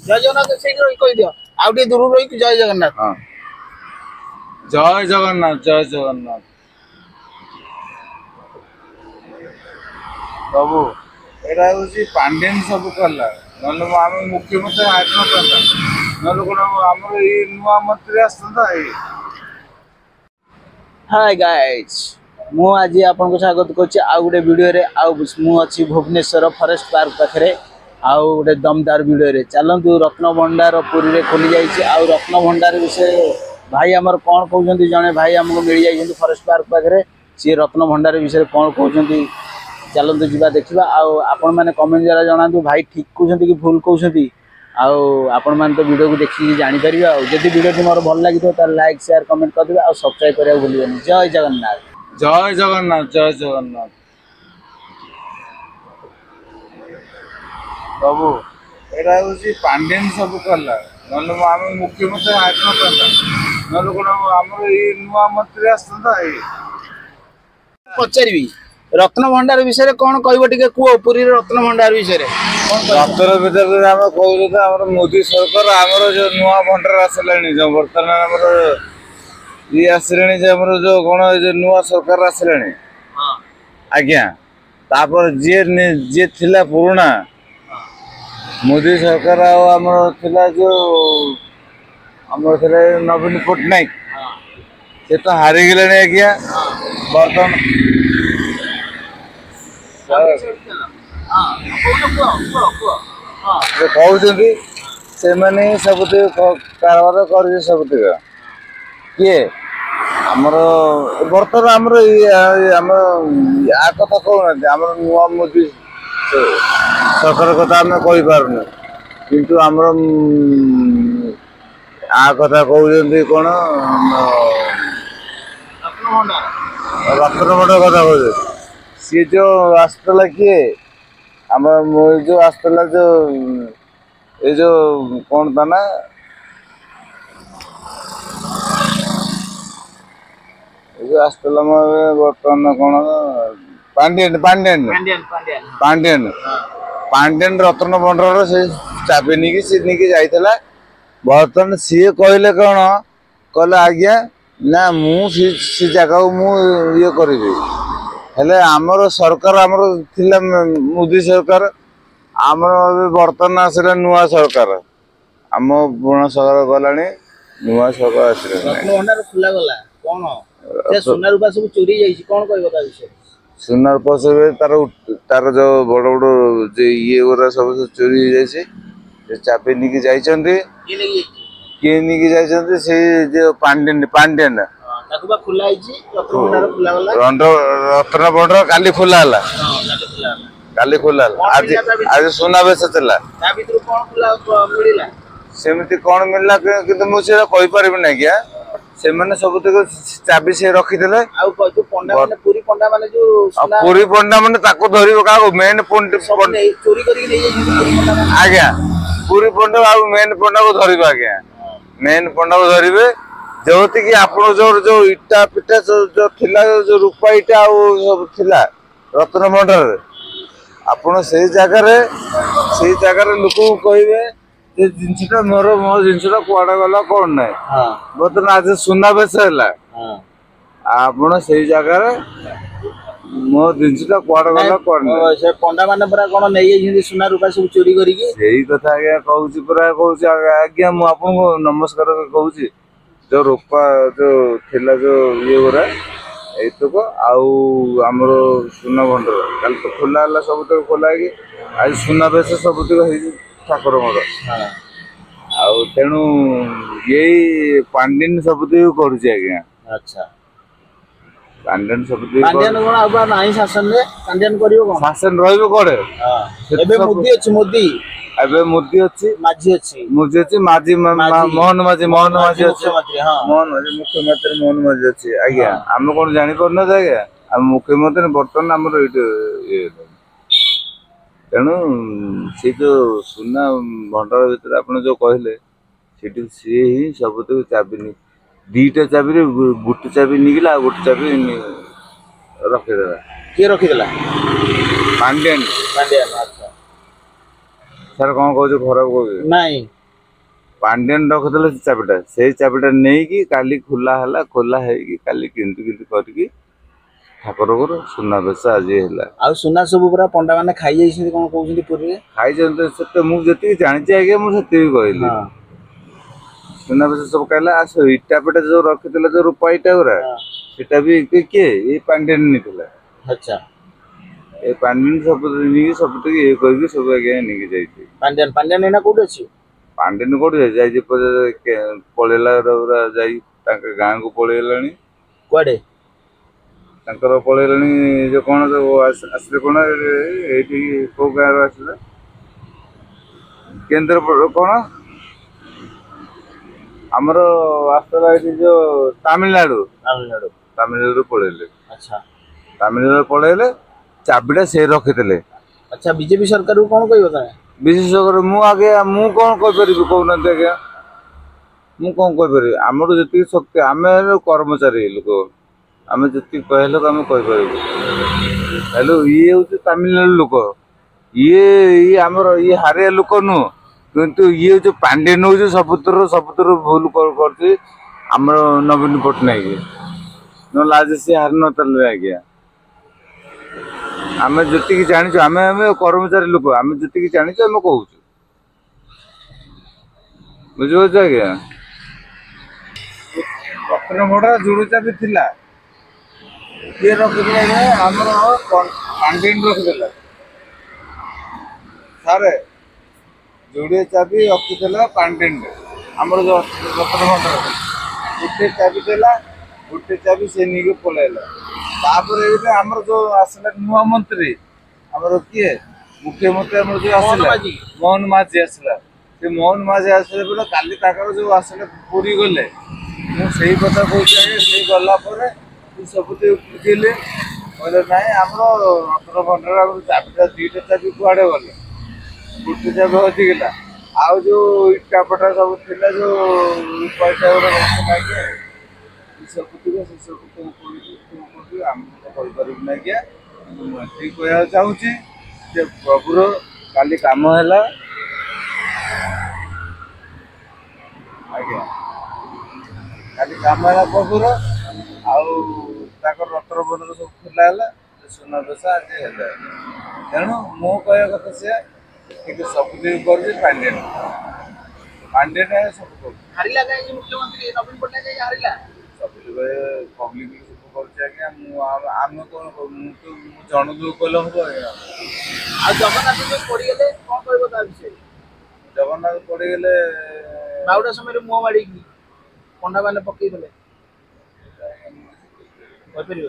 जय जगन्नाथ से कह दियो आउ टे दूर रही जय जगन्नाथ। हाँ जय जगन्नाथ जय जगन्नाथ प्रभु एटा हूँ पांडेन सब कला ना आम मुख्यमंत्री आत्मा ना कौन आम नुआ मंत्री आसता। हाय गाइस मु आज आपन स्वागत करछि आ गुटे वीडियो रे आ मु अछि भुवनेश्वर फॉरेस्ट पार्क पाखरे आ गुटे दमदार वीडियो रे चलंतु रत्न भंडार पुरी रे खोली जाइछि आ रत्न भंडार विषय भाई हमर कोन कहउछन्ती जने भाई हमको मिल जाइछन्ती फॉरेस्ट पार्क पाखरे सी रत्न भंडार विषय कोन कहउछन्ती चलंतु जिबा देखिबा आ आपन माने कमेंट जरा जणांतु भाई ठीक कहउछन्ती कि भूल कहउछन्ती आपण मैंने तो वीडियो को देखिए जापर आदि वीडियो मोर भल लगी तो लाइक शेयर कमेंट करदे और सब्सक्राइब करा भूलिए। जय जगन्नाथ जय जगन्नाथ जय जगन्नाथ प्रभु एटा हूँ पांडेन सब कला ना आम मुख्यमंत्री आत्मा ना कौन आम नुआ मंत्री आसता। पचारि रत्न भंडार विषय कौन कह पुरी रत्न भंडार विषय रत्न भंडार आम कहूँ मोदी सरकार आमर जो नुआ भंडार आसला जो बर्तमान आमर ये आसले जो कौन जो नुआ सरकार आसला आज्ञा तापर जी थिला पुराना मोदी सरकार आमर थिला जो आमर थिला नवीन पट्टनायक से तो हारी गले आज्ञा बर्तमान कहते से मैंने सब कारबार कर सब किए आमर बर्तमान आमर कथा कहना आम नुआ मोदी सरकार कथा आम कहींपार किंतु आमर कथा कहते कौन रत्न भंडार कथा कहते सी जो आसला किए आम जो आसला जो ये जो कौन था ना जो आसला बर्तमान कौन पांडेन पांडेन पांडेन पांडेन रत्न भंडार से चाबी नहीं सी नहीं जाइला बर्तमान सी कहले कौन कहले आज्ञा ना मुझे जगह मुझे करी हेले आमर सरकार आमर थिला मोदी सरकार आमर बर्तमान आसला नुआ सरकार आम पुराना सरकार गलानी नुआ सरकार आसले रत्न भंडार खुला गला कोन से सोना रूपा सब चोरी जाइछि कोन कहबो ता विषय सोना रूपा सब तार जो बड़ बड़ जे ये गोरा सब चोरी हो जाइछि चाबी निकी जाइछन्ती के निकी जाइछन्ती से जो पांडेन पांडेन ताकुबा खुला आइछि रत्न भंडार खुला गला रत्न भंडार काली खुला हला काली खुला आज आज सोना बेस चला ता भीतर कोन खुला मिलिला सेमती कोन मिलला किंतु मु से कहि परबे नै क्या से माने सब चाबी से रखी देले आ जो पंडा माने पूरी पंडा माने जो सोना पूरी पंडा माने ताको धरिबो का मेन चोरी करी नै पूरी पंडा आज्ञा पूरी पंडा आ मेन पंडा को धरिबो आज्ञा मेन पंडा को धरिबे जोति कि आपण जो इटा पिटा जो थिला जो रूपा इटा सब थिला रत्न भंडार आपण से जगह लोक कहे ये जिनसा मोर मो जिनसा कुआड़ा गला कौन ना बर्तमान आज सुना बेस है आपण से जगह मो जिनसा कुआड़ा गला कौन से पंडा माने परा कोन नै जे सुना रूपा सब चोरी करी के सेही कथा आज्ञा कहूची परा कहूची आज्ञा मु आपन को नमस्कार कहूची जो रूपा जो थिला जो ये गोरा एतको आउ हमर सुना भंडार कल तो खुला हला सब तो खोला कि आज सुना बेस सब तो ठाकुर मोर आउ तेणु यही पांडेन सब तो करूची आज्ञा। अच्छा पांडेन सब पांडेन कोन आबा नाही शासन रे पांडेन करियो कोन शासन रहबे कोडे एबे मोदी अछि मोदी एबे मोदी अछि माझी अछि माझी मोहन माझी अछि हां मोहन माझी मुख्यमंत्री मोहन माझी अछि आज्ञा हम कोन जानि परना आज्ञा हम मुख्यमंत्री बर्तमान हमर ये तेणु से जो सुना भंडार भीतर आप जो कहले सी ही सब चाबी नहीं दीटा चाबी गोटे चाबी निकला गोटे चाबी रखीदेला किए रखीदेला पांडेन पांडेन अच्छा सर कौन कह खराब कह नहीं ପାଣ୍ଡିଆନ ରଖିଦେଲେ ସେ ଚାବିଟା, ସେଇ ଚାବିଟା ନେଇକି କାଲି ଖୋଲା ହେଲା, ଖୋଲା ହେଇକି କାଲି କେମିତି କେମିତି କରିକି ଠାକୁରଙ୍କର ସୁନାବେଶ ଆଜି ହେଲା। ଆଉ ସୁନା ସବୁ ପୁରା ପଣ୍ଡା ମାନେ ଖାଇଯାଇଛନ୍ତି କଣ କହୁଛନ୍ତି ପୁରୀରେ? ଖାଇଛନ୍ତି ସେତେ, ମୁଁ ଯେତିକି ଜାଣିଛି ଆଜ୍ଞା ମୁଁ ସେତିକି କହିଲି। ହଁ ସୁନାବେଶ ସବୁ ଖାଇଲା। ଆଉ ସେ ଇଟା ପେଟା ଯୋଉ ରଖିଥିଲେ ଯୋଉ ରୂପା ଇଟା ଗୁରା, ସେଟା ବି କିଏ ଏଇ ପାଣ୍ଡିଆନ ନେଇଥିଲା। ଆଚ୍ଛା। ଏ ପାଣ୍ଡିଆନ ସବୁ ନେଇକି ସବୁଠିକି ଇଏ କରିକି ସବୁ ଆଜ୍ଞା ନେଇକି ଯାଇଛି। ପାଣ୍ଡିଆନ ଏଇନା କୋଉଠି ଅଛି? ପାଣ୍ଡିଆନ କୋଉଠି ଯାଇଛି, ପଳେଇଲା ଯାଇ ତାଙ୍କ ଗାଁକୁ ପଳେଇଗଲାଣି। କୁଆଡେ? ତାଙ୍କର ପଳେଇଲେଣି ଯୋଉ କଣ ଯୋଉ ଆସିଲେ କଣ ଏଇଠି କୋଉ ଗାଁରୁ ଆସିଲେ କେନ୍ଦ୍ରାପଡ଼ା କଣ ଆମର ଆସିଥିଲା ଏଇଠି ଯୋଉ ତାମିଲନାଡୁ ପଳେଇଲେ। ଆଚ୍ଛା ତାମିଲନାଡୁ ପଳେଇଲେ, ଚାବିଟା ସେ ରଖିଥିଲେ। ଆଚ୍ଛା, ବିଜେପି ସରକାରକୁ କଣ କହିବ ତମେ? ବିଶେଷ ମୁଁ ଆଜ୍ଞା ମୁଁ କଣ କହିପାରିବି କହୁନାହାନ୍ତି ଆଜ୍ଞା। ମୁଁ କଣ କହିପାରିବି? ଆମର ଯେତିକି ଶକ୍ତି, ଆମେ ହେଲୁ କର୍ମଚାରୀ ଲୋକ, ଆମେ ଯେତିକି କହିଲେ ଆମେ କହିପାରିବୁ। ହେଲେ ଇଏ ହଉଛି ତାମିଲନାଡୁ ଲୋକ, ଇଏ ଆମର ଇଏ ହାରିଆ ଲୋକ ନୁହଁ। କିନ୍ତୁ ଇଏ ହଉଛି ପାଣ୍ଡିଆନ ହଉଛି ସବୁଥିରୁ ଭୁଲ କରୁଛି ଆମର ନବୀନ ପଟ୍ଟନାୟକ। ନହେଲେ ଆଜି ସିଏ ହାରି ନଥିଲେ ଆଜ୍ଞା। ଆମେ ଯେତିକି ଜାଣିଛୁ, ଆମେ କର୍ମଚାରୀ ଲୋକ, ଆମେ ଯେତିକି ଜାଣିଛୁ ଆମେ କହୁଛୁ। ବୁଝିପାରୁଛ ଆଜ୍ଞା। ରତ୍ନଭଣ୍ଡା ଯୋଡୁ ଚାବି ଥିଲା, କିଏ ରଖିଥିଲା? ଆମର ପାଣ୍ଡିଆନ ରଖିଥିଲା। ସାରେ ଯୋଡ଼ିଏ ଚାବି ରଖିଥିଲା ପାଣ୍ଡିଆନ, ଆମର ଯୋଉ ରତ୍ନଭଣ୍ଡାର ଗୋଟେ ଚାବି ଦେଲା, ଗୋଟେ ଚାବି ସେ ନେଇକି ପଳେଇଲା। ତାପରେ ଏଇଟା ଆମର ଯୋଉ ଆସିଲା ନୂଆ ମନ୍ତ୍ରୀ, ଆମର କିଏ ମୁଖ୍ୟମନ୍ତ୍ରୀ ଆମର ଯୋଉ ଆସିଲା ମୋହନ ମାଝୀ ଆସିଲା। ସେ ମୋହନ ମାଝୀ ଆସିଲା ପରେ କାଲି ତାଙ୍କର ଯୋଉ ଆସିଲେ ପୁରୀ ଗଲେ, ମୁଁ ସେଇ କଥା କହୁଛି ଆଜ୍ଞା। ସେଇ ଗଲା ପରେ ସବୁଠି ବୁଝିଲେ, କହିଲେ ନାଇଁ ଆମର ରତ୍ନଭଣ୍ଡାର ଆମର ଚାବିଟା ଦିଟା ଚାବି କୁଆଡେ ଗଲେ, ଗୋଟେ ଚାବି ହଜିଗଲା। ଆଉ ଯୋଉ ଇଟା ଫଟା ସବୁ ଥିଲା, ଯୋଉ ପଇସା ଗୁଡା ଆଜ୍ଞା ସବୁଥିବ, ସେ ସବୁ କଣ କରୁଛୁ ଆମେ ତ କହିପାରିବୁନି ଆଜ୍ଞା। ମୁଁ ଏତିକି କହିବାକୁ ଚାହୁଁଛି ଯେ ପ୍ରଭୁର କାଲି କାମ ହେଲା ଆଜ୍ଞା, କାଲି କାମ ହେଲା ପ୍ରଭୁର। ଆଉ ତାଙ୍କର ରତ୍ନଭଣ୍ଡାର ସବୁ ଖୋଲା ହେଲା, ସୁନାବେଶ ଆଜି ହେଲା। ତେଣୁ ମୁଁ କହିବା କଥା ସେୟା, କିନ୍ତୁ ସବୁଦିନ କରୁଛି ପାଣ୍ଡିଆନ ସବୁ କରୁଛି। ହାରିଲା କାହିଁକି ମୁଖ୍ୟମନ୍ତ୍ରୀ ନବୀନ ପଟ୍ଟନାୟକ ହାରିଲା? ପବ୍ଲିକ ସବୁ କରୁଛି ଆଜ୍ଞା। ଆମେ କଣ ମୁଁ ଜଣକୁ କହିଲେ ହବ ଆଜ୍ଞା। ଆଉ ଜଗନ୍ନାଥ ଯୋଉ ପଡିଗଲେ କଣ କହିବ ତା ବିଷୟରେ? ଜଗନ୍ନାଥ ପଡିଗଲେ ବାହୁଡା ସମୟରେ ମୁହଁ ମାଡିକି ପଣ୍ଡା ମାନେ ପକେଇଦେଲେ, କହିପାରିବ?